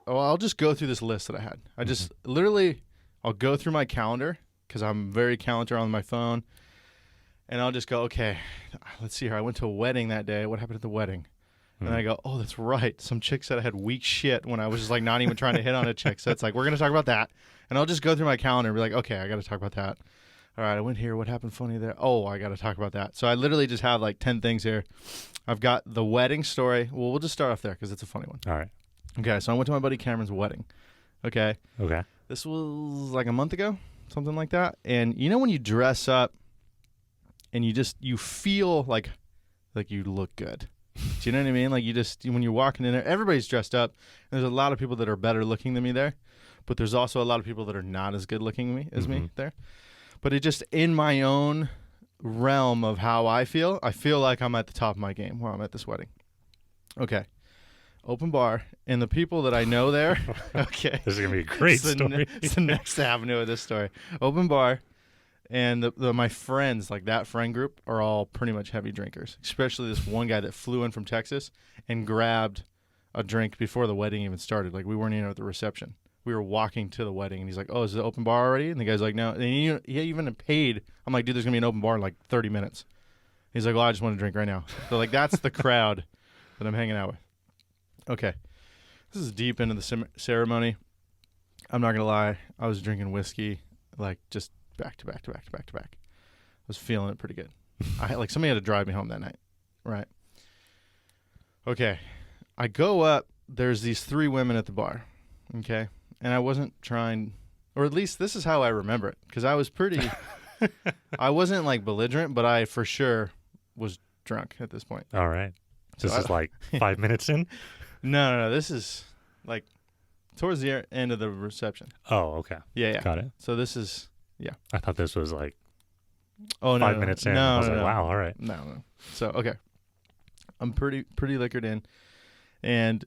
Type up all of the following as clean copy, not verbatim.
I'll just go through this list that I had. I just literally, I'll go through my calendar because I'm very calendar on my phone. And I'll just go, okay, let's see here. I went to a wedding that day. What happened at the wedding? And then I go, oh, that's right. Some chick said I had weak shit when I was just like not even trying to hit on a chick. So it's like, we're going to talk about that. And I'll just go through my calendar and be like, okay, I got to talk about that. All right, I went here. What happened funny there? Oh, I got to talk about that. So I literally just have like 10 things here. I've got the wedding story. Well, we'll just start off there because it's a funny one. All right. Okay, so I went to my buddy Cameron's wedding. Okay. Okay. This was like a month ago, something like that. And you know when you dress up and you feel like you look good. Do you know what I mean? Like when you're walking in there, everybody's dressed up. And there's a lot of people that are better looking than me there, but there's also a lot of people that are not as good looking as me there. But it just, in my own realm of how I feel like I'm at the top of my game while I'm at this wedding. Okay. Open bar, and the people that I know there, okay. This is going to be a great story. It's the next avenue of this story. Open bar. And my friends, like that friend group, are all pretty much heavy drinkers, especially this one guy that flew in from Texas and grabbed a drink before the wedding even started. Like, we weren't even at the reception. We were walking to the wedding, and he's like, oh, is it open bar already? And the guy's like, no. And he even paid. I'm like, dude, there's going to be an open bar in like 30 minutes. He's like, well, I just want to drink right now. So, like, that's the crowd that I'm hanging out with. Okay. This is deep into the ceremony. I'm not going to lie. I was drinking whiskey, like, just back to back to back to back to back. I was feeling it pretty good. Somebody had to drive me home that night. Right. Okay. I go up. There's these 3 women at the bar. Okay. And I wasn't trying, or at least this is how I remember it, because I was pretty, I wasn't like belligerent, but I for sure was drunk at this point. All right. This is like 5 minutes in? No. This is like towards the end of the reception. Oh, okay. Yeah. Got it. So this is, yeah. I thought this was like 5 minutes in. I was like, wow, all right. No. So, okay. I'm pretty liquored in. And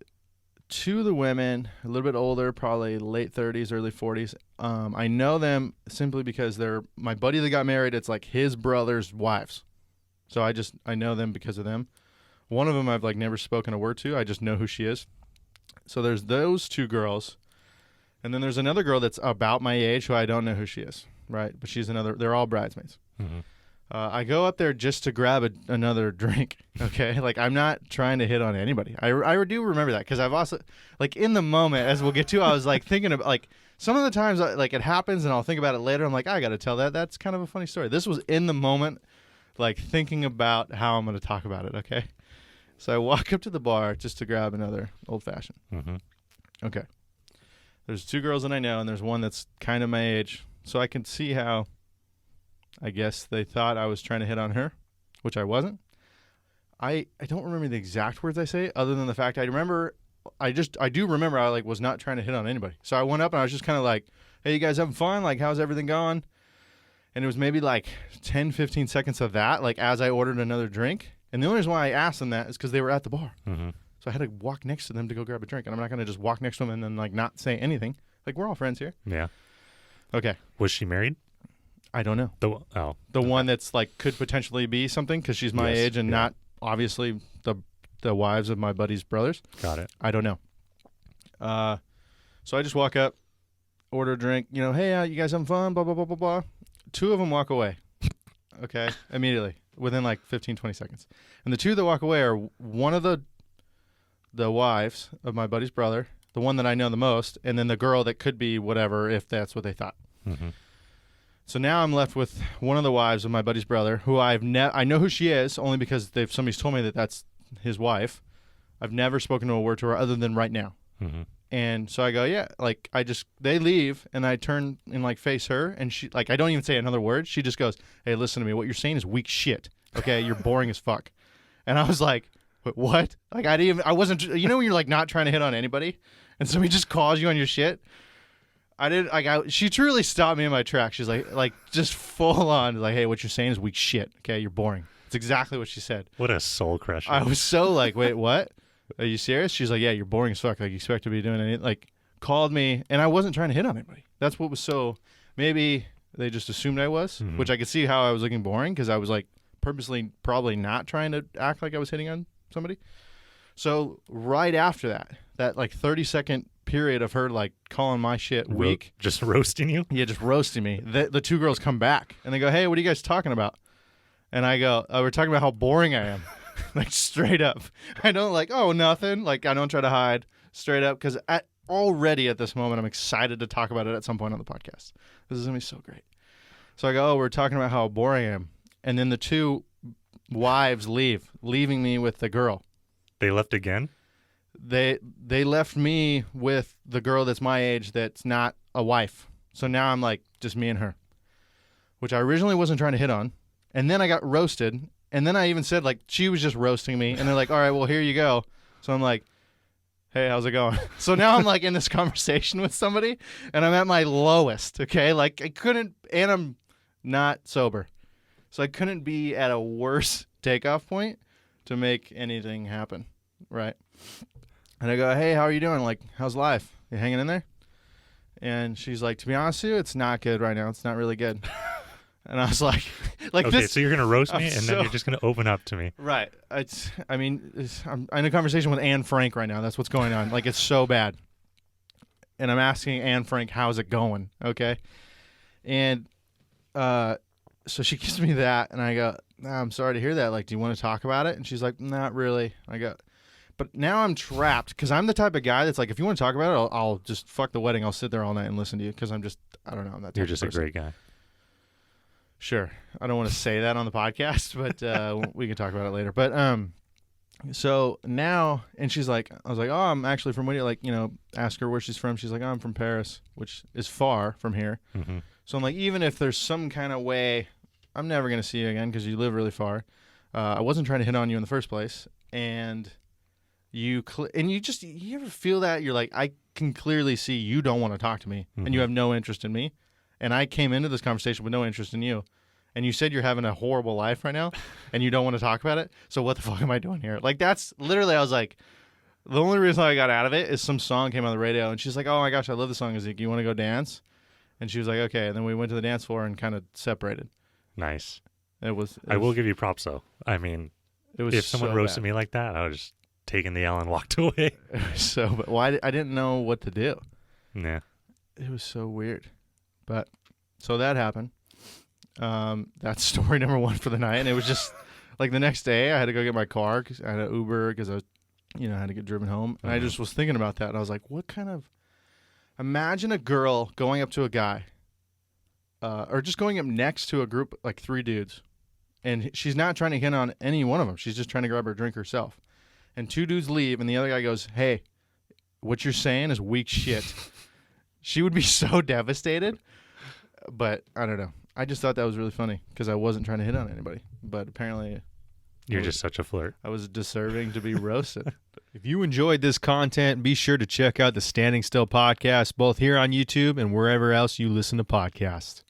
2 of the women, a little bit older, probably late 30s, early 40s. I know them simply because they're my buddy that got married. It's like his brother's wives. So I know them because of them. One of them I've like never spoken a word to. I just know who she is. So there's those 2 girls. And then there's another girl that's about my age who I don't know who she is. Right. But they're all bridesmaids. Mm-hmm. I go up there just to grab another drink. Okay. Like, I'm not trying to hit on anybody. I do remember that because I've also, like, in the moment, as we'll get to, I was like thinking about, like, some of the times like it happens and I'll think about it later. I'm like, I got to tell that. That's kind of a funny story. This was in the moment, like thinking about how I'm going to talk about it. Okay. So I walk up to the bar just to grab another old fashioned. Mm-hmm. Okay. There's 2 girls that I know, and there's one that's kind of my age. So I can see how, I guess they thought I was trying to hit on her, which I wasn't. I don't remember the exact words I say, other than the fact I do remember I like was not trying to hit on anybody. So I went up and I was just kind of like, hey, you guys having fun? Like, how's everything going? And it was maybe like 10, 15 seconds of that, like as I ordered another drink. And the only reason why I asked them that is because they were at the bar. Mm-hmm. So I had to walk next to them to go grab a drink. And I'm not going to just walk next to them and then like not say anything. Like, we're all friends here. Yeah. Okay. Was she married? I don't know. The one that's like could potentially be something because she's my age and not obviously the wives of my buddy's brothers. Got it. I don't know. So I just walk up, order a drink. You know, hey, you guys having fun? Blah, blah, blah, blah, blah. 2 of them walk away. Okay. Immediately. Within like 15, 20 seconds. And the 2 that walk away are one of the wives of my buddy's brother, the one that I know the most, and then the girl that could be whatever if that's what they thought. Mm-hmm. So now I'm left with one of the wives of my buddy's brother, who I know who she is only because somebody's told me that that's his wife. I've never spoken to a word to her other than right now. Mm-hmm. And so I go, yeah, like they leave and I turn and like face her and she, like, I don't even say another word. She just goes, hey, listen to me. What you're saying is weak shit. Okay. You're boring as fuck. And I was like, what? Like, I wasn't, you know, when you're like not trying to hit on anybody and somebody just calls you on your shit. She truly stopped me in my tracks. She's like just full on like, hey, what you're saying is weak shit. Okay. You're boring. It's exactly what she said. What a soul crusher. I was so like, wait, what? Are you serious? She's like, yeah, you're boring as fuck. Like, you expect to be doing anything. Like, called me, and I wasn't trying to hit on anybody. That's what was so, maybe they just assumed I was, mm-hmm. which I could see how I was looking boring because I was like purposely probably not trying to act like I was hitting on somebody. So right after that like 30-second period of her like calling my shit weak. Just roasting you? Yeah, just roasting me. The two girls come back and they go, "Hey, what are you guys talking about?" And I go, "We're talking about how boring I am." Like straight up. I don't like, "Oh, nothing." Like I don't try to hide. Straight up, because already at this moment I'm excited to talk about it at some point on the podcast. This is gonna be so great. So I go, "Oh, we're talking about how boring I am," and then the two wives leaving me with the girl. They left again? They left me with the girl that's my age that's not a wife. So now I'm like just me and her, which I originally wasn't trying to hit on, and then I got roasted, and then I even said like she was just roasting me, and they're like, "All right, well here you go." So I'm like, "Hey, how's it going?" So now I'm like in this conversation with somebody, and I'm at my lowest, okay? Like I couldn't, and I'm not sober. So I couldn't be at a worse takeoff point to make anything happen, right? And I go, "Hey, how are you doing? Like, how's life? You hanging in there?" And she's like, "To be honest with you, it's not good right now. It's not really good." And I was like okay, this, so you're going to roast me, and so, then you're just going to open up to me. Right. I'm in a conversation with Anne Frank right now. That's what's going on. Like, it's so bad. And I'm asking Anne Frank, how's it going? Okay. And so she gives me that, and I go, "I'm sorry to hear that. Like, do you want to talk about it?" And she's like, "Not really." I go, but now I'm trapped because I'm the type of guy that's like, if you want to talk about it, I'll just fuck the wedding. I'll sit there all night and listen to you because I don't know. I'm that type You're of just person. a great guy. Sure. I don't want to say that on the podcast, but we can talk about it later. But so now, and she's like, I was like, "Oh, I'm actually from Whittier." Like, ask her where she's from. She's like, "Oh, I'm from Paris," which is far from here. Mm-hmm. So I'm like, even if there's some kind of way, I'm never going to see you again because you live really far. I wasn't trying to hit on you in the first place. And you ever feel that? You're like, I can clearly see you don't want to talk to me and you have no interest in me. And I came into this conversation with no interest in you. And you said you're having a horrible life right now and you don't want to talk about it. So what the fuck am I doing here? Like, that's literally, I was like, the only reason I got out of it is some song came on the radio and she's like, "Oh my gosh, I love the song. Is like, you want to go dance?" And she was like, "Okay." And then we went to the dance floor and kind of separated. Nice. I will give you props, though. I mean, if someone so roasted bad. me like that, I would have just taken the L and walked away. But why? I didn't know what to do. Yeah. It was so weird. But so that happened. That's story number one for the night. And it was just like the next day I had to go get my car because I had an Uber because I was, I had to get driven home. And I just was thinking about that. And I was like, imagine a girl going up to a guy or just going up next to a group, like three dudes. And she's not trying to hit on any one of them. She's just trying to grab her a drink herself. And two dudes leave, and the other guy goes, "Hey, what you're saying is weak shit." She would be so devastated. But I don't know. I just thought that was really funny because I wasn't trying to hit on anybody. But apparently You're just such a flirt. I was deserving to be roasted. If you enjoyed this content, be sure to check out the Standing Still podcast, both here on YouTube and wherever else you listen to podcasts.